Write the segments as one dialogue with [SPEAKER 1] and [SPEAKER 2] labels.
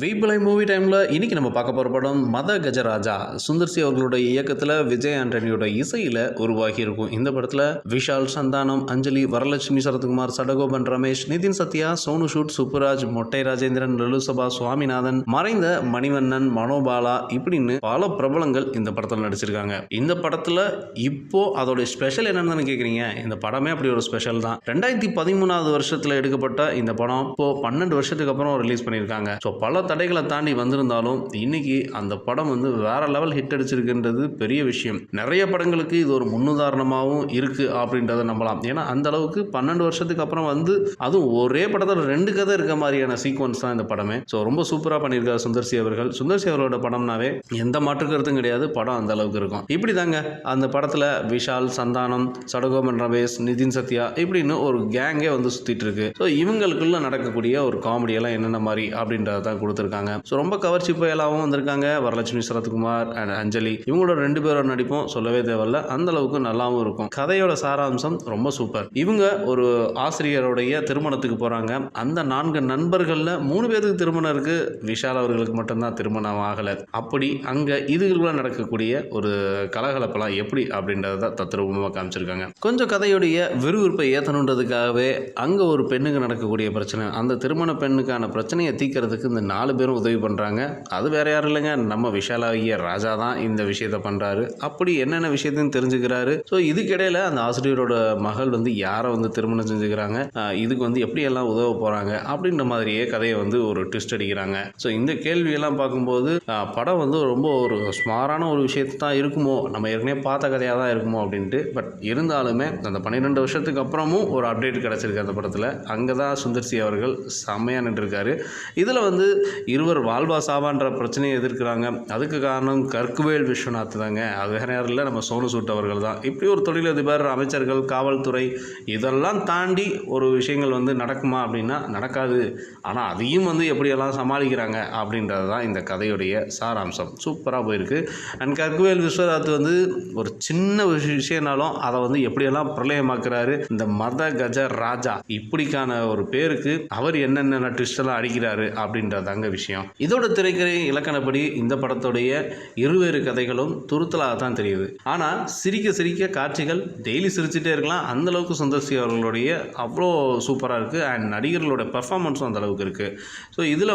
[SPEAKER 1] வீபிளை movie டைமில் இன்றைக்கி நம்ம பார்க்க போகிற படம் மத கஜராஜா. சுந்தர் சி அவர்களுடைய இயக்கத்தில் விஜய் ஆண்டனியோட இசையில் உருவாகி இருக்கும். இந்த படத்தில் விஷால், சந்தானம், அஞ்சலி, வரலட்சுமி, சரத்குமார், சடகோபன், ரமேஷ், நிதின் சத்யா, சோனு சூட், சுப்புராஜ், மொட்டை ராஜேந்திரன், லலுசபா, சுவாமிநாதன், மறைந்த மணிவண்ணன், மனோபாலா இப்படின்னு பல பிரபலங்கள் இந்த படத்தில் நடிச்சிருக்காங்க. இந்த படத்தில் இப்போ அதோடைய ஸ்பெஷல் என்னன்னு கேட்குறீங்க. இந்த படமே அப்படி ஒரு ஸ்பெஷல் தான். 2013 வருஷத்தில் எடுக்கப்பட்ட இந்த படம் இப்போ 12 வருஷத்துக்கு அப்புறம் ரிலீஸ் பண்ணியிருக்காங்க. ஸோ பல தடைகளை தாண்டி வந்திருந்தாலும் இன்னைக்கு அந்த படம் வேற லெவல் ஹிட் அடிச்சிருக்குன்றது பெரிய விஷயம். நிறைய படங்களுக்கு இது ஒரு முன்னுதாரணமாகவும் இருக்கு அப்படின்றத நம்பலாம். ஏன்னா அந்த அளவுக்கு 12 வருஷத்துக்கு அப்புறம் அதுவும் ஒரே படத்தில் 2 கதை இருக்க மாதிரியான சீக்வன்ஸ் தான் இந்த படமே. ஸோ ரொம்ப சூப்பராக பண்ணியிருக்காரு சுந்தர் சி அவர்கள். சுந்தர் சி அவரோட படம்னாவே எந்த மாற்று கருத்தும் கிடையாது, படம் அந்த அளவுக்கு இருக்கும். இப்படி தாங்க அந்த படத்தில் விஷால், சந்தானம், சடகோபன், ரமேஷ், நிதின் சத்யா இப்படின்னு ஒரு கேங்கே சுற்றிட்டு இருக்கு. ஸோ இவங்களுக்குள்ள நடக்கக்கூடிய ஒரு காமெடியெல்லாம் என்னென்ன மாதிரி அப்படின்றத தான் கொடுத்துருக்காங்க. ஸோ ரொம்ப கவர்ச்சி புயலாகவும் வந்திருக்காங்க. வரலட்சுமி, சரத்குமார் அண்ட் அஞ்சலி இவங்களோட 2 பேரோட நடிப்பும் சொல்லவே தேவையில்ல, அந்த அளவுக்கு நல்லாவும் இருக்கும். கதையோட சாராம்சம் ரொம்ப சூப்பர். இவங்க ஒரு ஆசிரியருடைய திருமணத்துக்கு போறாங்க. அந்த 4 நண்பர்கள்ல 3 பேருக்கு திருமணம் இருக்கு. விஷால் அவர்களுக்கு மட்டும்தான் திருமணம் ஆகலை. அப்படி அங்க இதுக்குள்ள நடக்கக்கூடிய ஒரு கலகலப்பெல்லாம் எப்படி அப்படின்றத தத்ரூபமாக காமிச்சிருக்காங்க. கொஞ்சம் கதையுடைய விறுவிறுப்பை ஏற்றணுன்றதுக்காகவே அங்க ஒரு பெண்ணுக்கு நடக்கக்கூடிய பிரச்சனை, அந்த திருமண பெண்ணுக்கான பிரச்சனையை தீர்க்கிறதுக்கு இந்த 4 பேரும் உதவி பண்ணுறாங்க. அது வேற யாரும் இல்லைங்க, நம்ம விஷாலாகிய ராஜா தான் இந்த விஷயத்தை பண்ணுறாரு. அப்படி என்னென்ன விஷயத்தையும் தெரிஞ்சுக்கிறாரு. ஸோ இதுக்கிடையில் அந்த ஆசிரியரோட மகள் யாரை திருமணம் செஞ்சுக்கிறாங்க, இதுக்கு எப்படியெல்லாம் உதவ போகிறாங்க அப்படின்ற மாதிரியே கதையை ஒரு ட்விஸ்ட் அடிக்கிறாங்க. ஸோ இந்த கேள்வியெல்லாம் பார்க்கும்போது படம் ரொம்ப ஒரு ஸ்மாரான ஒரு விஷயத்தை தான் இருக்குமோ, நம்ம ஏற்கனவே பார்த்த கதையாக தான் இருக்குமோ அப்படின்ட்டு. பட் இருந்தாலுமே அந்த 12 வருஷத்துக்கு அப்புறமும் ஒரு அப்டேட் கிடச்சிருக்கு அந்த படத்தில். அங்கே தான் சுந்தர் சி அவர்கள் செம்மையாக நின்றுருக்காரு. இதில் இருவர் வாழ்வா சாவான்ற பிரச்சனையை எதிர்க்கிறாங்க. அதுக்கு காரணம் கற்குவேல் விஸ்வநாத் தாங்க. அது வேற யாரும் இல்லை, நம்ம சோனு சூட் அவர்கள் தான். இப்படி ஒரு தொழிலதிபர், அமைச்சர்கள், காவல்துறை இதெல்லாம் தாண்டி ஒரு விஷயங்கள் நடக்குமா அப்படின்னா நடக்காது. ஆனால் அதையும் எப்படியெல்லாம் சமாளிக்கிறாங்க அப்படின்றது தான் இந்த கதையுடைய சாராம்சம். சூப்பராக போயிருக்கு. அண்ட் கற்குவேல் விஸ்வநாத் ஒரு சின்ன விஷயம்னாலும் அதை எப்படியெல்லாம் பிரளயமாக்குறாரு. இந்த மத கஜ ராஜா இப்படிக்கான ஒரு பேருக்கு அவர் என்னென்ன ட்விஸ்டெல்லாம் அடிக்கிறாரு அப்படின்றதாங்க விஷயம். இதோட திரைக்கதை இலக்கணப்படி இந்த படத்துடைய இருவேறு கதைகளும் துருத்தலாக தான் தெரியுது. ஆனால் சிரிக்க சிரிக்க காட்சிகள் டெய்லி சிரிச்சுட்டே இருக்கலாம். அந்த அளவுக்கு சுந்தர் சி அவர்களுடைய அவ்வளோ சூப்பராக இருக்குது. அண்ட் நடிகர்களோட பெர்ஃபார்மன்ஸும் அந்த அளவுக்கு இருக்குது. ஸோ இதில்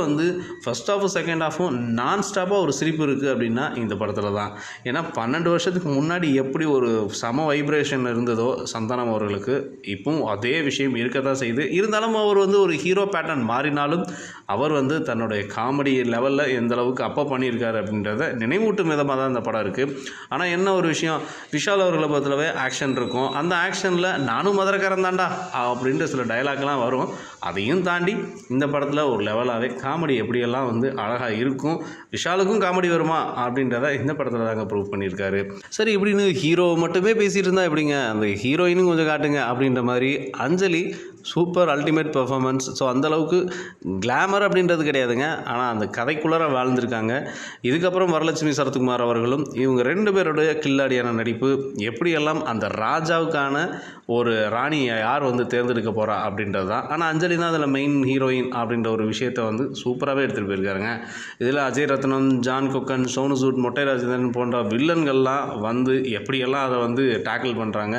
[SPEAKER 1] ஃபர்ஸ்ட் ஹாஃபும் செகண்ட் ஹாஃபும் நான் ஸ்டாப்பாக ஒரு சிரிப்பு இருக்குது அப்படின்னா இந்த படத்தில் தான். ஏன்னா 12 வருஷத்துக்கு முன்னாடி எப்படி ஒரு சம வைப்ரேஷன் இருந்ததோ சந்தானம் அவர்களுக்கு, இப்பவும் அதே விஷயம் இருக்க தான் செய்யுது. இருந்தாலும் அவர் ஒரு ஹீரோ பேட்டர்ன் மாறினாலும் அவர் தன்னுடைய காமெடி லெவலில் எந்த அளவுக்கு அப்போ பண்ணியிருக்காரு அப்படின்றத நினைவூட்டும் விதமாக தான் இந்த படம் இருக்குது. ஆனால் என்ன ஒரு விஷயம், விஷால் அவர்களை பொறுத்தளவே ஆக்ஷன் இருக்கும். அந்த ஆக்ஷனில் நானும் மதுரக்காரன் தாண்டா அப்படின்ற சில டைலாக்லாம் வரும். அதையும் தாண்டி இந்த படத்தில் ஒரு லெவலாகவே காமெடி எப்படியெல்லாம் அழகாக இருக்கும். விஷாலுக்கும் காமெடி வருமா அப்படின்றத இந்த படத்தில் தாங்க ப்ரூவ் பண்ணியிருக்காரு. சரி, இப்படின்னு ஹீரோ மட்டுமே பேசிகிட்டு இருந்தால் எப்படிங்க, அந்த ஹீரோயினும் கொஞ்சம் காட்டுங்க அப்படின்ற மாதிரி அஞ்சலி சூப்பர் அல்டிமேட் பெர்ஃபார்மன்ஸ். ஸோ அந்தளவுக்கு கிளாமர் அப்படின்றது கிடையாதுங்க, ஆனால் அந்த கதைக்குள்ளார வாழ்ந்திருக்காங்க. இதுக்கப்புறம் வரலட்சுமி, சரத்குமார் அவர்களும் இவங்க 2 பேருடைய கில்லாடியான நடிப்பு, எப்படியெல்லாம் அந்த ராஜாவுக்கான ஒரு ராணியை யார் தேர்ந்தெடுக்க போகிறா அப்படின்றது தான். ஆனால் அஞ்சலி தான் அதில் மெயின் ஹீரோயின் அப்படின்ற ஒரு விஷயத்தை சூப்பராகவே எடுத்துகிட்டு போயிருக்காருங்க. இதில் அஜய் ரத்னம், ஜான் கொக்கன், சோனு சூட், மொட்டை ராஜேந்திரன் போன்ற வில்லன்கள்லாம் எப்படியெல்லாம் அதை டேக்கிள் பண்ணுறாங்க.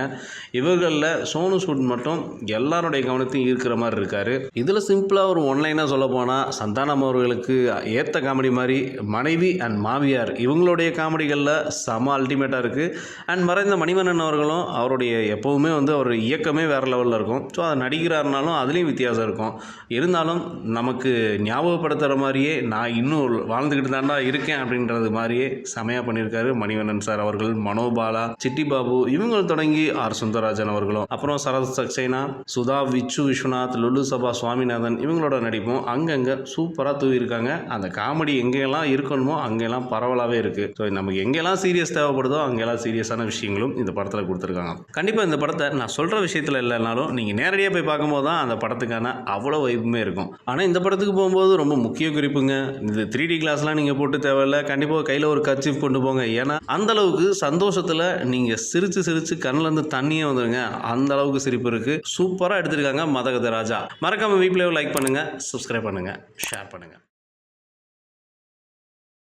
[SPEAKER 1] இவர்களில் சோனு சூட் மட்டும் எல்லாருடைய கவனத்தையும் ஈர்க்கிற மாதிரி இருக்கார். இதில் சிம்பிளாக ஒரு ஒன்லைனாக சொல்ல போனால் சந்தானம் அவர்களுக்கு ஏற்ற காமெடி மாதிரி மனைவி அண்ட் மாமியார் இவங்களுடைய காமெடிகளில் செம அல்டிமேட்டாக இருக்குது. அண்ட் மறைந்த மணிவண்ணன் அவர்களும் அவருடைய எப்போவுமே ஒரு இயக்கமே வேறு லெவலில் இருக்கும். ஸோ அதை நடிக்கிறாருனாலும் அதுலேயும் வித்தியாசம் இருக்கும். இருந்தாலும் நமக்கு ஞாபகப்படுத்துகிற மாதிரியே நான் இன்னும் வாழ்ந்துக்கிட்டு தாண்டா இருக்கேன் அப்படின்றது மாதிரியே செமையாக பண்ணியிருக்காரு மணிவண்ணன் சார் அவர்கள். மனோபாலா, சிட்டி பாபு இவங்க தொடங்கி ஆர் சுந்தரராஜன் அவர்களும், அப்புறம் சரத் சக்சேனா, சுதா, விச்சு விஸ்வநாத், லலுசபா, சுவாமிநாதன் இவங்களோட நடிப்பும் அங்கங்கே சூப்பராக தூவிருக்காங்க. அந்த காமெடி எங்கெல்லாம் இருக்கணுமோ அங்கெல்லாம் பரவலாகவே இருக்குது. ஸோ நமக்கு எங்கெல்லாம் சீரியஸ் தேவைப்படுதோ அங்கெல்லாம் சீரியஸான விஷயங்களும் இந்த படத்தில் கொடுத்துருக்காங்க. கண்டிப்பாக இந்த படத்தை நான் சொல்கிற விஷயத்தில் இல்லைனாலும் நீங்கள் நேரடியாக போய் பார்க்கும்போது தான் அந்த படத்துக்கான அவ்வளோ வைப்புமே இருக்கும். ஆனால் இந்த படத்துக்கு போகும்போது ரொம்ப முக்கிய குறிப்புங்க, இது 3D கிளாஸ்லாம் நீங்கள் போட்டு தேவையில்லை. கண்டிப்பாக கையில் ஒரு கர்ச்சீஃப் கொண்டு போங்க. ஏன்னா அந்தளவுக்கு சந்தோஷத்தில் நீங்கள் சிரித்து சிரித்து கண்ணிலேருந்து தண்ணியே வந்துடுங்க. அந்த அளவுக்கு சிரிப்பு இருக்குது. சூப்பராக எடுத்திருக்காங்க மத கஜ ராஜா. மறக்காமல் வீடியோவை லைக் பண்ணுங்கள், சப்ஸ்கிரைப் பண்ணுங்கள், ஷேர் பண்ணுங்கள்.